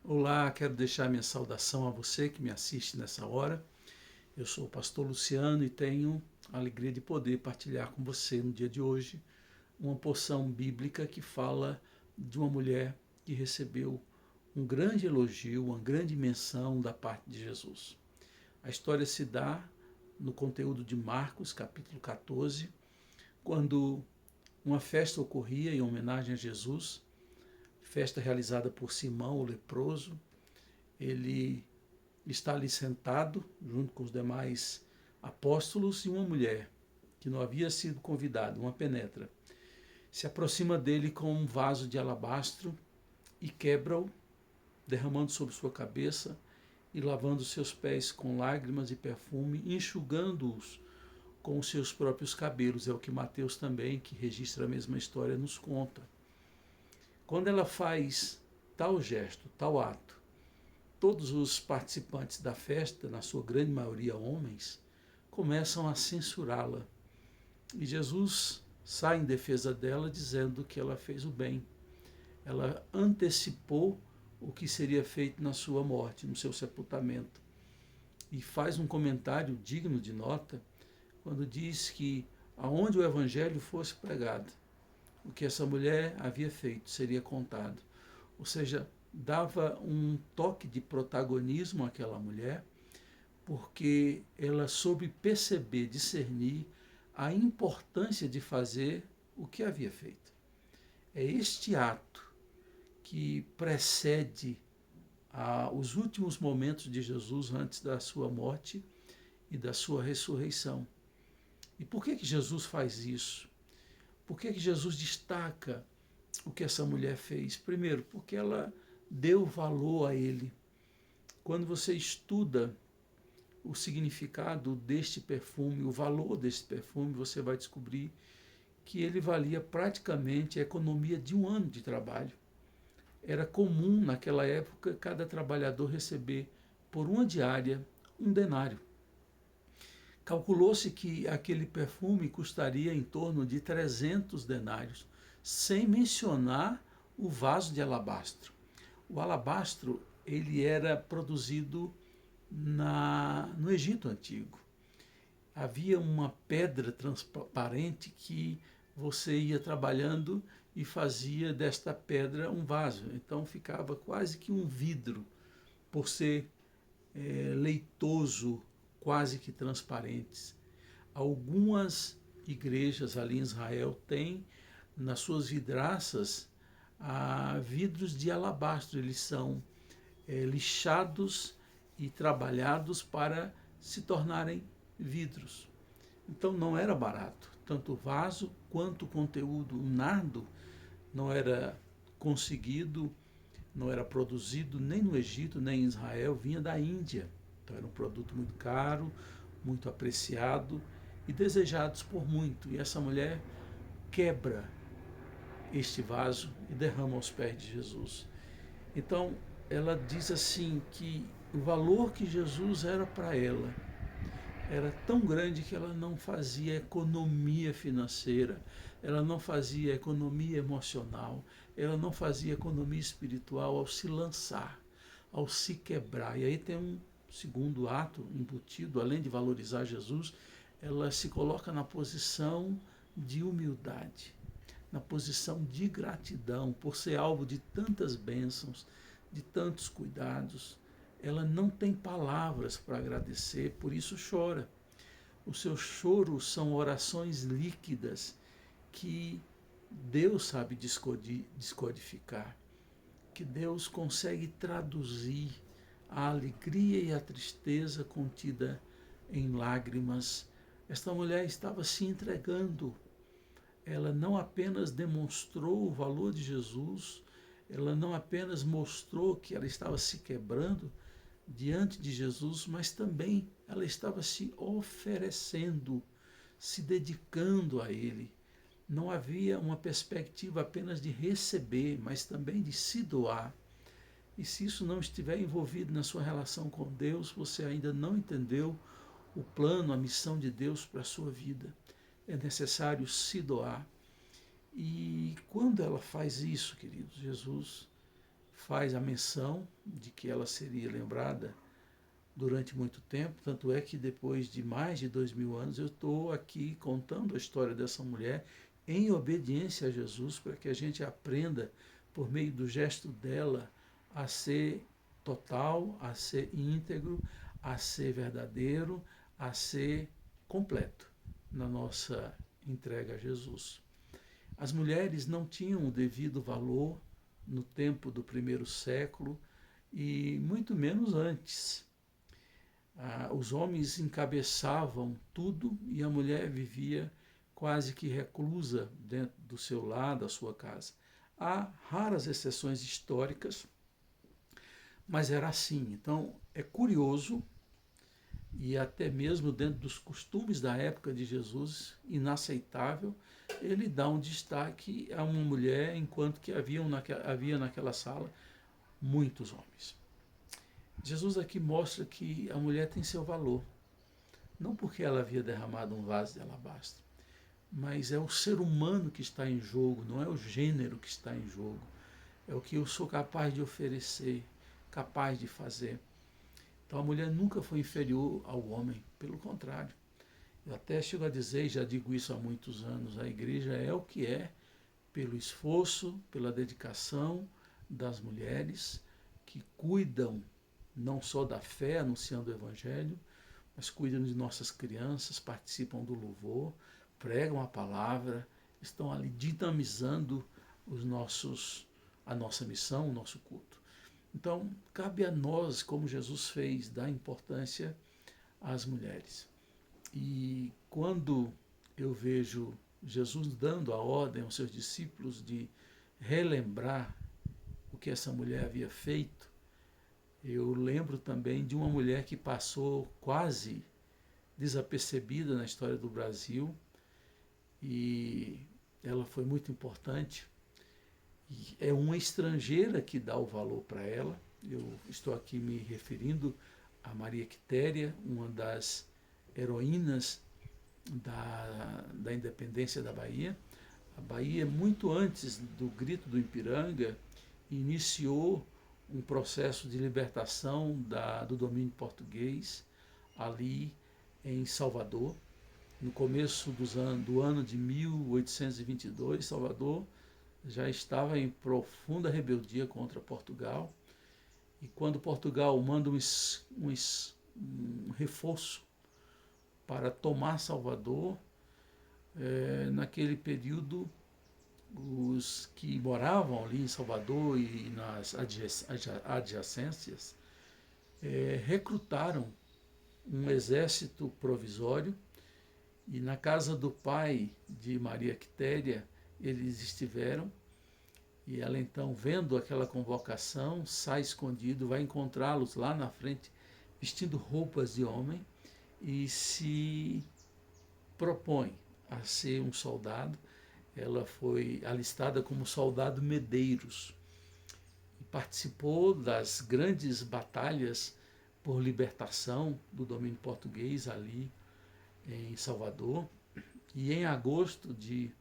Olá, quero deixar minha saudação a você que me assiste nessa hora. Eu sou o pastor Luciano e tenho a alegria de poder partilhar com você no dia de hoje uma porção bíblica que fala de uma mulher que recebeu um grande elogio, uma grande menção da parte de Jesus. A história se dá no conteúdo de Marcos, capítulo 14, quando uma festa ocorria em homenagem a Jesus, festa realizada por Simão, o leproso. Ele está ali sentado, junto com os demais apóstolos, e uma mulher, que não havia sido convidada, uma penetra, se aproxima dele com um vaso de alabastro e quebra-o, derramando sobre sua cabeça e lavando seus pés com lágrimas e perfume, enxugando-os com os seus próprios cabelos. É o que Mateus também, que registra a mesma história, nos conta. Quando ela faz tal gesto, tal ato, todos os participantes da festa, na sua grande maioria homens, começam a censurá-la. E Jesus sai em defesa dela, dizendo que ela fez o bem. Ela antecipou o que seria feito na sua morte, no seu sepultamento. E faz um comentário digno de nota, quando diz que aonde o evangelho fosse pregado, o que essa mulher havia feito seria contado. Ou seja, dava um toque de protagonismo àquela mulher, porque ela soube perceber, discernir a importância de fazer o que havia feito. É este ato que precede os últimos momentos de Jesus antes da sua morte e da sua ressurreição. E por que Jesus faz isso? Por que Jesus destaca o que essa mulher fez? Primeiro, porque ela deu valor a ele. Quando você estuda o significado deste perfume, o valor deste perfume, você vai descobrir que ele valia praticamente a economia de um ano de trabalho. Era comum naquela época cada trabalhador receber por uma diária um denário. Calculou-se que aquele perfume custaria em torno de 300 denários, sem mencionar o vaso de alabastro. O alabastro ele era produzido no Egito Antigo. Havia uma pedra transparente que você ia trabalhando e fazia desta pedra um vaso. Então ficava quase que um vidro, por ser leitoso, quase que transparentes. Algumas igrejas ali em Israel têm nas suas vidraças vidros de alabastro. Eles são lixados e trabalhados para se tornarem vidros. Então não era barato. Tanto o vaso quanto o conteúdo, o nardo, não era conseguido, não era produzido nem no Egito, nem em Israel, vinha da Índia. Então era um produto muito caro, muito apreciado e desejados por muito. E essa mulher quebra este vaso e derrama aos pés de Jesus. Então ela diz assim que o valor que Jesus era para ela era tão grande que ela não fazia economia financeira, ela não fazia economia emocional, ela não fazia economia espiritual ao se lançar, ao se quebrar. E aí tem um segundo ato embutido, além de valorizar Jesus, ela se coloca na posição de humildade, na posição de gratidão por ser alvo de tantas bênçãos, de tantos cuidados. Ela não tem palavras para agradecer, por isso chora. O seu choro são orações líquidas que Deus sabe descodificar, que Deus consegue traduzir a alegria e a tristeza contida em lágrimas. Esta mulher estava se entregando. Ela não apenas demonstrou o valor de Jesus, ela não apenas mostrou que ela estava se quebrando diante de Jesus, mas também ela estava se oferecendo, se dedicando a Ele. Não havia uma perspectiva apenas de receber, mas também de se doar. E se isso não estiver envolvido na sua relação com Deus, você ainda não entendeu o plano, a missão de Deus para a sua vida. É necessário se doar. E quando ela faz isso, queridos, Jesus faz a menção de que ela seria lembrada durante muito tempo, tanto é que depois de mais de 2000 anos eu estou aqui contando a história dessa mulher em obediência a Jesus, para que a gente aprenda, por meio do gesto dela, a ser total, a ser íntegro, a ser verdadeiro, a ser completo na nossa entrega a Jesus. As mulheres não tinham o devido valor no tempo do primeiro século e muito menos antes. Os homens encabeçavam tudo e a mulher vivia quase que reclusa dentro do seu lar, da sua casa. Há raras exceções históricas, mas era assim. Então, é curioso, e até mesmo dentro dos costumes da época de Jesus, inaceitável, ele dá um destaque a uma mulher, enquanto que havia naquela sala muitos homens. Jesus aqui mostra que a mulher tem seu valor, não porque ela havia derramado um vaso de alabastro, mas é o ser humano que está em jogo, não é o gênero que está em jogo, é o que eu sou capaz de oferecer, capaz de fazer. Então a mulher nunca foi inferior ao homem, pelo contrário. Eu até chego a dizer, e já digo isso há muitos anos, a igreja é o que é pelo esforço, pela dedicação das mulheres que cuidam não só da fé, anunciando o Evangelho, mas cuidam de nossas crianças, participam do louvor, pregam a palavra, estão ali dinamizando a nossa missão, o nosso culto. Então, cabe a nós, como Jesus fez, dar importância às mulheres. E quando eu vejo Jesus dando a ordem aos seus discípulos de relembrar o que essa mulher havia feito, eu lembro também de uma mulher que passou quase desapercebida na história do Brasil e ela foi muito importante. E é uma estrangeira que dá o valor para ela. Eu estou aqui me referindo a Maria Quitéria, uma das heroínas da independência da Bahia. A Bahia, muito antes do grito do Ipiranga, iniciou um processo de libertação do domínio português ali em Salvador. No começo do ano de 1822, Salvador já estava em profunda rebeldia contra Portugal. E quando Portugal manda um reforço para tomar Salvador, naquele período os que moravam ali em Salvador e nas adjacências recrutaram um exército provisório e na casa do pai de Maria Quitéria eles estiveram e ela então, vendo aquela convocação, sai escondido, vai encontrá-los lá na frente vestindo roupas de homem e se propõe a ser um soldado. Ela foi alistada como soldado Medeiros e participou das grandes batalhas por libertação do domínio português ali em Salvador. E em agosto de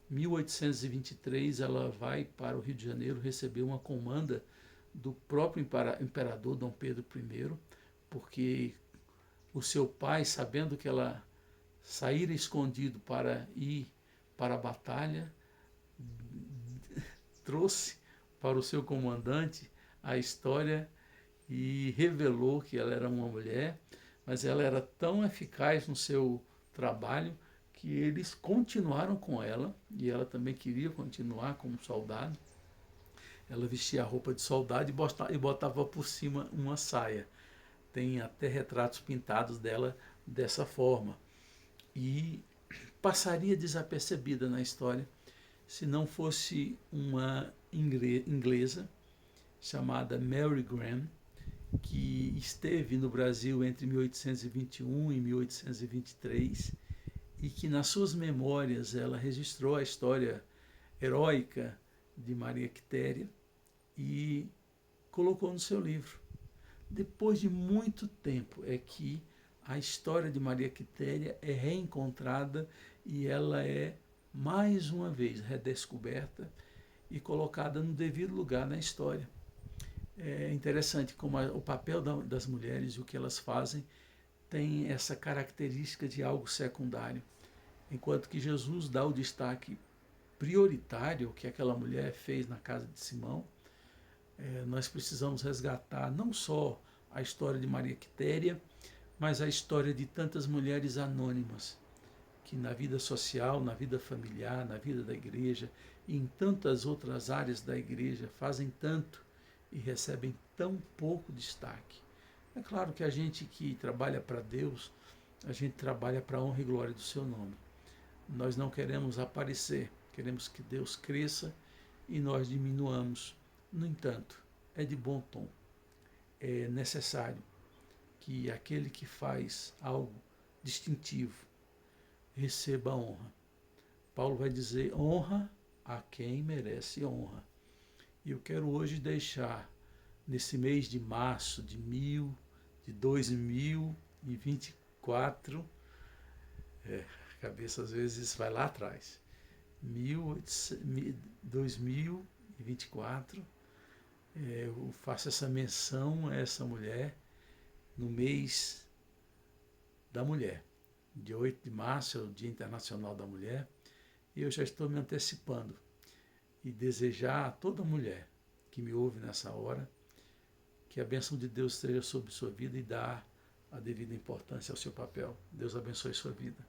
1823 ela vai para o Rio de Janeiro receber uma comanda do próprio imperador Dom Pedro I, porque o seu pai, sabendo que ela saíra escondido para ir para a batalha, trouxe para o seu comandante a história e revelou que ela era uma mulher, mas ela era tão eficaz no seu trabalho que eles continuaram com ela, e ela também queria continuar como soldado. Ela vestia a roupa de soldado e botava por cima uma saia. Tem até retratos pintados dela dessa forma. E passaria desapercebida na história se não fosse uma inglesa chamada Mary Graham, que esteve no Brasil entre 1821 e 1823 e que nas suas memórias ela registrou a história heróica de Maria Quitéria e colocou no seu livro. Depois de muito tempo é que a história de Maria Quitéria é reencontrada e ela é mais uma vez redescoberta e colocada no devido lugar na história. É interessante como o papel das mulheres e o que elas fazem tem essa característica de algo secundário. Enquanto que Jesus dá o destaque prioritário que aquela mulher fez na casa de Simão, nós precisamos resgatar não só a história de Maria Quitéria, mas a história de tantas mulheres anônimas que na vida social, na vida familiar, na vida da igreja e em tantas outras áreas da igreja fazem tanto e recebem tão pouco destaque. É claro que a gente que trabalha para Deus, a gente trabalha para a honra e glória do seu nome. Nós não queremos aparecer, queremos que Deus cresça e nós diminuamos. No entanto, é de bom tom, é necessário que aquele que faz algo distintivo receba a honra. Paulo vai dizer: honra a quem merece honra. E eu quero hoje deixar, nesse mês de março de 2024, a cabeça às vezes vai lá atrás, 2024, eu faço essa menção a essa mulher no mês da mulher. Dia 8 de março é o Dia Internacional da Mulher, e eu já estou me antecipando e desejar a toda mulher que me ouve nessa hora que a bênção de Deus esteja sobre sua vida e dar a devida importância ao seu papel. Deus abençoe sua vida.